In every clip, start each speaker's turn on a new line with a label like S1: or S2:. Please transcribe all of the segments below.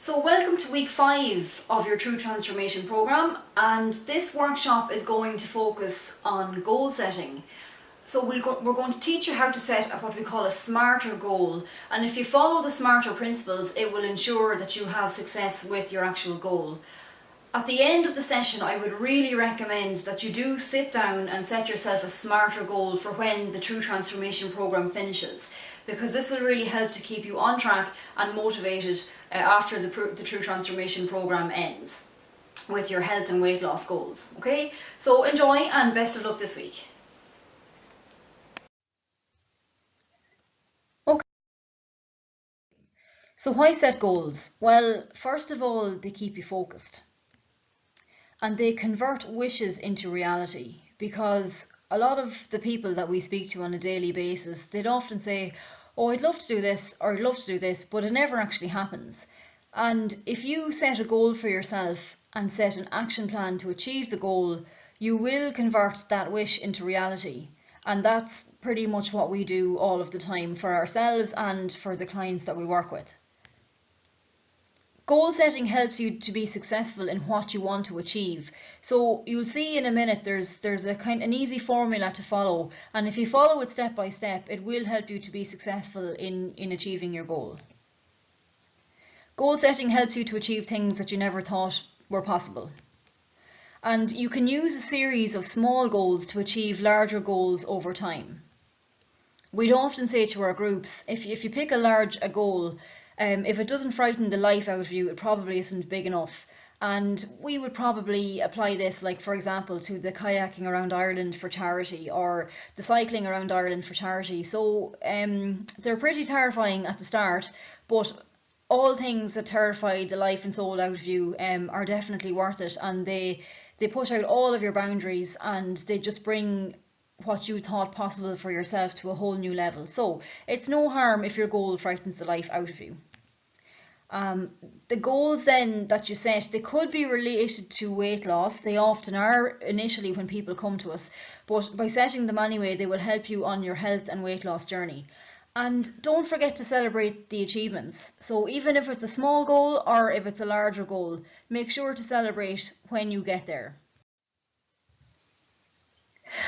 S1: So welcome to week 5 of your True Transformation programme, and this workshop is going to focus on goal setting. So we're going to teach you how to set what we call a smarter goal, and if you follow the smarter principles it will ensure that you have success with your actual goal. At the end of the session I would really recommend that you do sit down and set yourself a smarter goal for when the True Transformation programme finishes, because this will really help to keep you on track and motivated after the True Transformation programme ends with your health and weight loss goals. Okay, so enjoy and best of luck this week. Okay, so why set goals? Well, first of all, they keep you focused and they convert wishes into reality, because a lot of the people that we speak to on a daily basis, they'd often say, oh, I'd love to do this or I'd love to do this, but it never actually happens. And if you set a goal for yourself and set an action plan to achieve the goal, you will convert that wish into reality. And that's pretty much what we do all of the time for ourselves and for the clients that we work with. Goal setting helps you to be successful in what you want to achieve. So you'll see in a minute there's an easy formula to follow, and if you follow it step by step it will help you to be successful in achieving your goal. Goal setting helps you to achieve things that you never thought were possible. And you can use a series of small goals to achieve larger goals over time. We'd often say to our groups, if you pick a goal, if it doesn't frighten the life out of you, it probably isn't big enough. And we would probably apply this, like for example, to the kayaking around Ireland for charity or the cycling around Ireland for charity. So they're pretty terrifying at the start, but all things that terrify the life and soul out of you are definitely worth it, and they push out all of your boundaries and they just bring what you thought possible for yourself to a whole new level. So it's no harm if your goal frightens the life out of you. The goals then that you set, they could be related to weight loss. They often are initially when people come to us, but by setting them anyway, they will help you on your health and weight loss journey. And don't forget to celebrate the achievements. So even if it's a small goal or if it's a larger goal, make sure to celebrate when you get there.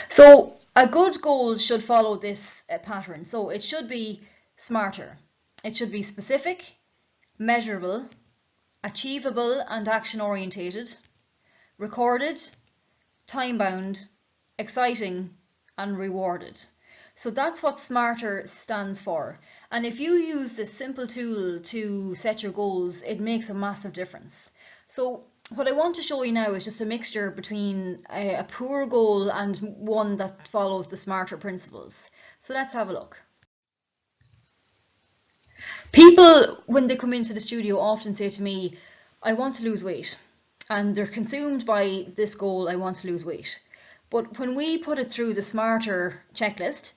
S1: So a good goal should follow this pattern. So it should be smarter. It should be specific, measurable, achievable and action orientated, recorded, time-bound, exciting and rewarded. So that's what SMARTER stands for. And if you use this simple tool to set your goals, it makes a massive difference. So what I want to show you now is just a mixture between a poor goal and one that follows the SMARTER principles. So let's have a look. People, when they come into the studio, often say to me, I want to lose weight. And they're consumed by this goal, I want to lose weight. But when we put it through the SMARTER checklist,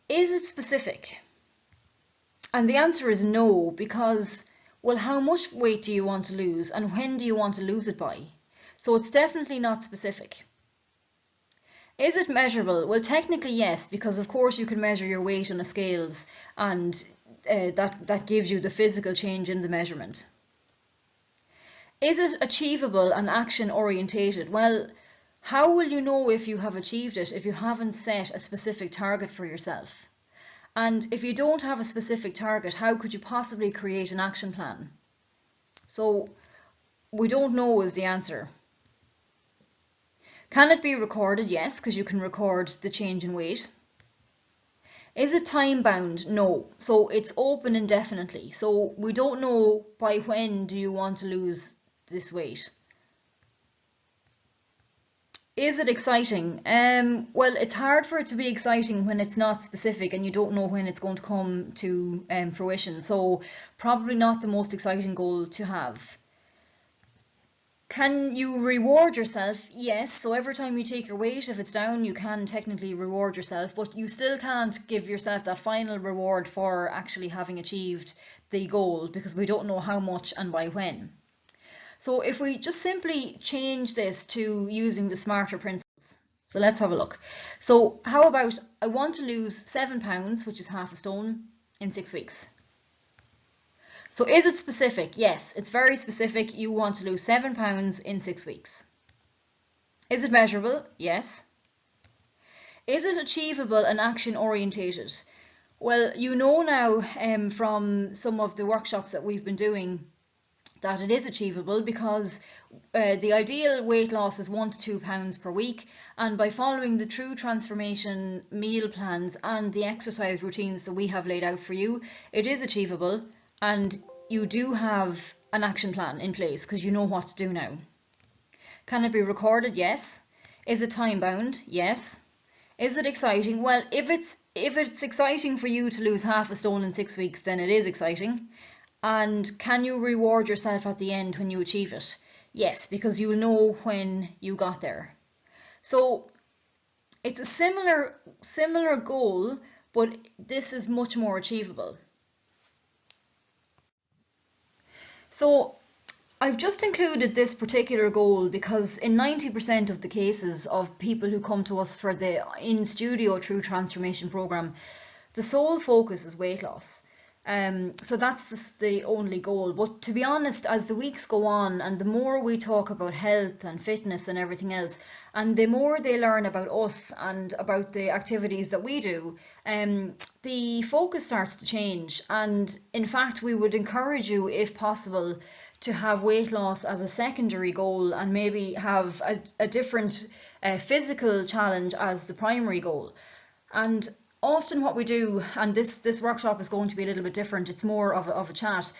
S1: is it specific? And the answer is no, because, well, how much weight do you want to lose and when do you want to lose it by? So it's definitely not specific. Is it measurable? Well, technically yes, because of course you can measure your weight on a scales and that gives you the physical change in the measurement. Is it achievable and action orientated? Well, how will you know if you have achieved it if you haven't set a specific target for yourself? And if you don't have a specific target, how could you possibly create an action plan? So we don't know is the answer. Can it be recorded? Yes, because you can record the change in weight. Is it time bound? No. So it's open indefinitely. So we don't know by when do you want to lose this weight. Is it exciting? Well, it's hard for it to be exciting when it's not specific and you don't know when it's going to come to fruition. So probably not the most exciting goal to have. Can you reward yourself? Yes. So every time you take your weight, if it's down, you can technically reward yourself, but you still can't give yourself that final reward for actually having achieved the goal because we don't know how much and by when. So if we just simply change this to using the SMARTER principles, so let's have a look. So how about I want to lose 7 pounds, which is half a stone, in 6 weeks. So is it specific? Yes, it's very specific. You want to lose 7 pounds in 6 weeks. Is it measurable? Yes. Is it achievable and action orientated? Well, you know now from some of the workshops that we've been doing that it is achievable, because the ideal weight loss is 1 to 2 pounds per week, and by following the True Transformation meal plans and the exercise routines that we have laid out for you, it is achievable, and you do have an action plan in place because you know what to do now. Can it be recorded? Yes. Is it time bound? Yes. Is it exciting? Well, if it's exciting for you to lose half a stone in 6 weeks, then it is exciting. And can you reward yourself at the end when you achieve it? Yes, because you will know when you got there. So it's a similar goal, but this is much more achievable. So I've just included this particular goal because in 90% of the cases of people who come to us for the in-studio True Transformation program, the sole focus is weight loss. So that's the only goal. But to be honest, as the weeks go on and the more we talk about health and fitness and everything else, and the more they learn about us and about the activities that we do, the focus starts to change. And in fact, we would encourage you, if possible, to have weight loss as a secondary goal and maybe have a different physical challenge as the primary goal. And often what we do, and this workshop is going to be a little bit different, it's more of a chat.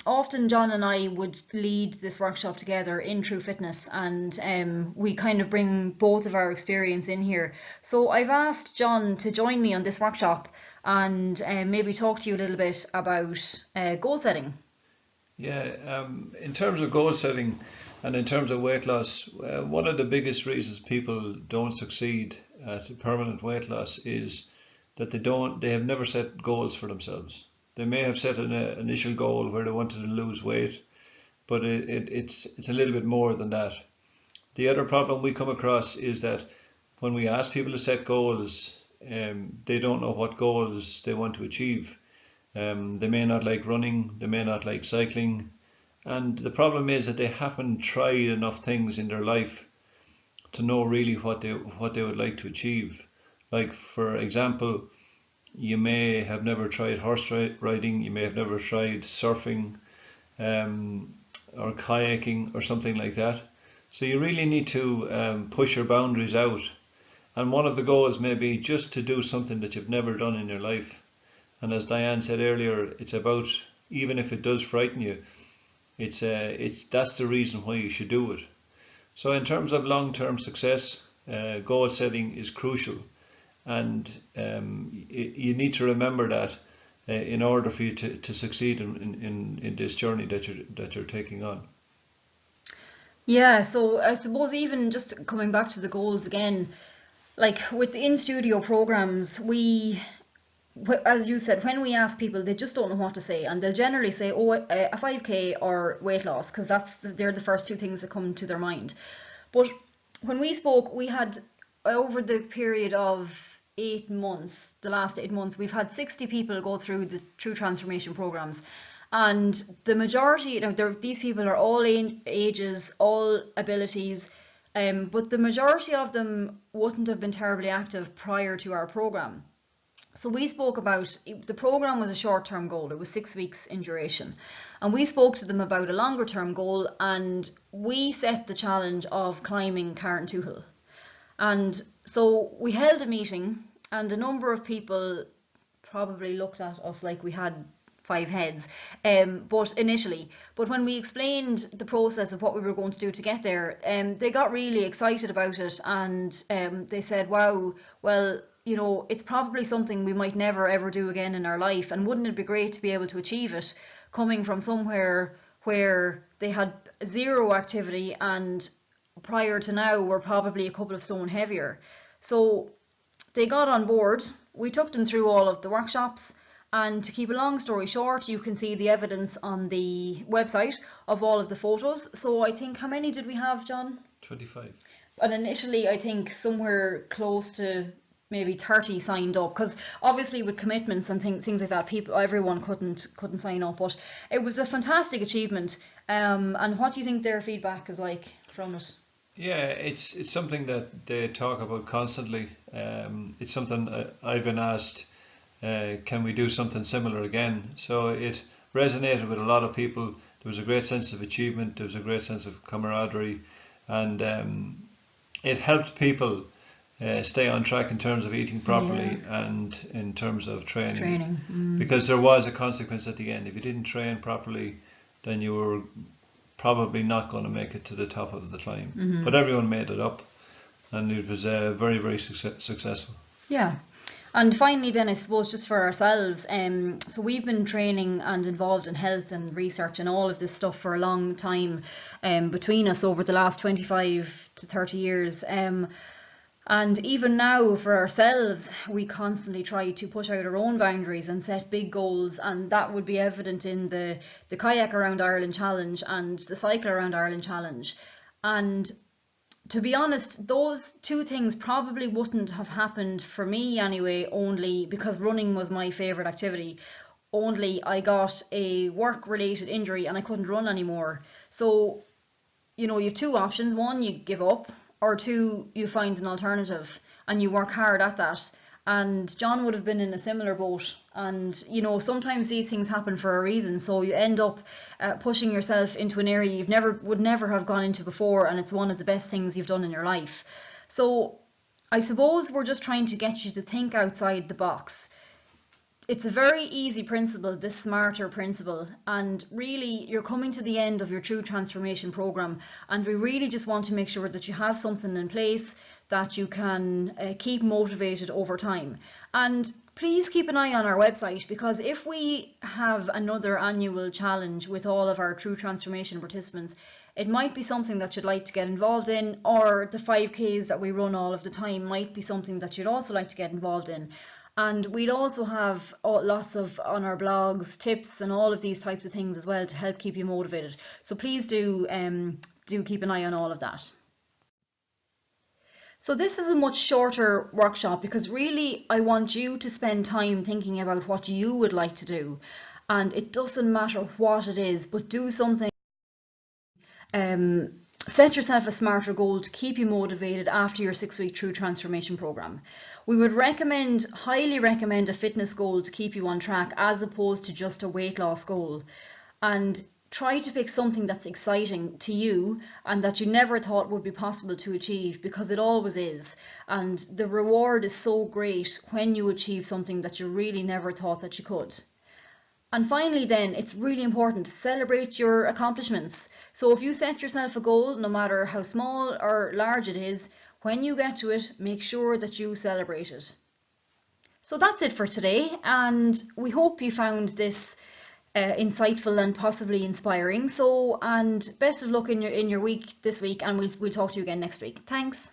S1: Often John and I would lead this workshop together in True Fitness, and we kind of bring both of our experience in here. So I've asked John to join me on this workshop and maybe talk to you a little bit about goal setting.
S2: Yeah, in terms of goal setting and in terms of weight loss, one of the biggest reasons people don't succeed at permanent weight loss is that they have never set goals for themselves. They may have set an initial goal where they wanted to lose weight, but it's a little bit more than that. The other problem we come across is that when we ask people to set goals, they don't know what goals they want to achieve. They may not like running, they may not like cycling, and the problem is that they haven't tried enough things in their life to know really what they would like to achieve. Like, for example, you may have never tried horse riding, you may have never tried surfing or kayaking or something like that. So you really need to push your boundaries out. And one of the goals may be just to do something that you've never done in your life. And as Diane said earlier, it's about, even if it does frighten you, that's the reason why you should do it. So in terms of long-term success, goal setting is crucial, and you need to remember that in order for you to succeed in this journey that you're taking on.
S1: Yeah, so I suppose even just coming back to the goals again, like with the in-studio programs, as you said, when we ask people, they just don't know what to say, and they'll generally say, oh, a 5k or weight loss, because they're the first two things that come to their mind. But when we spoke, we had, over the period of 8 months, the last 8 months, we've had 60 people go through the True Transformation programs, and the majority, these people are all ages, all abilities, but the majority of them wouldn't have been terribly active prior to our program. So we spoke about, the program was a short-term goal, it was 6 weeks in duration, and we spoke to them about a longer-term goal, and we set the challenge of climbing Carrauntoohil. And so we held a meeting, and a number of people probably looked at us like we had 5 heads, but when we explained the process of what we were going to do to get there, they got really excited about it, and they said, wow, well, it's probably something we might never ever do again in our life, and wouldn't it be great to be able to achieve it coming from somewhere where they had zero activity and prior to now were probably a couple of stone heavier. So they got on board, we took them through all of the workshops, and to keep a long story short, you can see the evidence on the website of all of the photos. So I think, how many did we have, John?
S2: 25.
S1: And initially I think somewhere close to maybe 30 signed up, because obviously with commitments and things like that, everyone couldn't sign up, but it was a fantastic achievement. And what do you think their feedback is like from it?
S2: Yeah, it's something that they talk about constantly. It's something I've been asked, can we do something similar again? So it resonated with a lot of people. There was a great sense of achievement, there was a great sense of camaraderie, and it helped people stay on track in terms of eating properly and in terms of training. Because there was a consequence at the end. If you didn't train properly, then you were probably not going to make it to the top of the climb. But everyone made it up, and it was very, very successful.
S1: Yeah. And finally then, I suppose, just for ourselves, so we've been training and involved in health and research and all of this stuff for a long time, between us over the last 25 to 30 years. And even now for ourselves, we constantly try to push out our own boundaries and set big goals, and that would be evident in the Kayak Around Ireland Challenge and the Cycle Around Ireland Challenge. And to be honest, those two things probably wouldn't have happened for me anyway, only because running was my favourite activity. Only I got a work-related injury and I couldn't run anymore. So, you know, you have two options. One, you give up, or two, you find an alternative and you work hard at that. And John would have been in a similar boat. And, you know, sometimes these things happen for a reason. So you end up pushing yourself into an area you would never have gone into before. And it's one of the best things you've done in your life. So I suppose we're just trying to get you to think outside the box. It's a very easy principle, this SMARTER principle, and really you're coming to the end of your True Transformation Programme, and we really just want to make sure that you have something in place that you can keep motivated over time. And please keep an eye on our website, because if we have another annual challenge with all of our True Transformation participants, it might be something that you'd like to get involved in, or the 5Ks that we run all of the time might be something that you'd also like to get involved in. And we'd also have lots of, on our blogs, tips and all of these types of things as well to help keep you motivated. So please do keep an eye on all of that. So this is a much shorter workshop, because really I want you to spend time thinking about what you would like to do. And it doesn't matter what it is, but do something. Set yourself a SMARTER goal to keep you motivated after your 6-week True Transformation Programme. We would highly recommend a fitness goal to keep you on track, as opposed to just a weight loss goal. And try to pick something that's exciting to you and that you never thought would be possible to achieve, because it always is. And the reward is so great when you achieve something that you really never thought that you could. And finally then, it's really important to celebrate your accomplishments. So if you set yourself a goal, no matter how small or large it is, when you get to it, make sure that you celebrate it. So that's it for today, and we hope you found this insightful and possibly inspiring. And best of luck in your week this week, and we'll talk to you again next week. Thanks.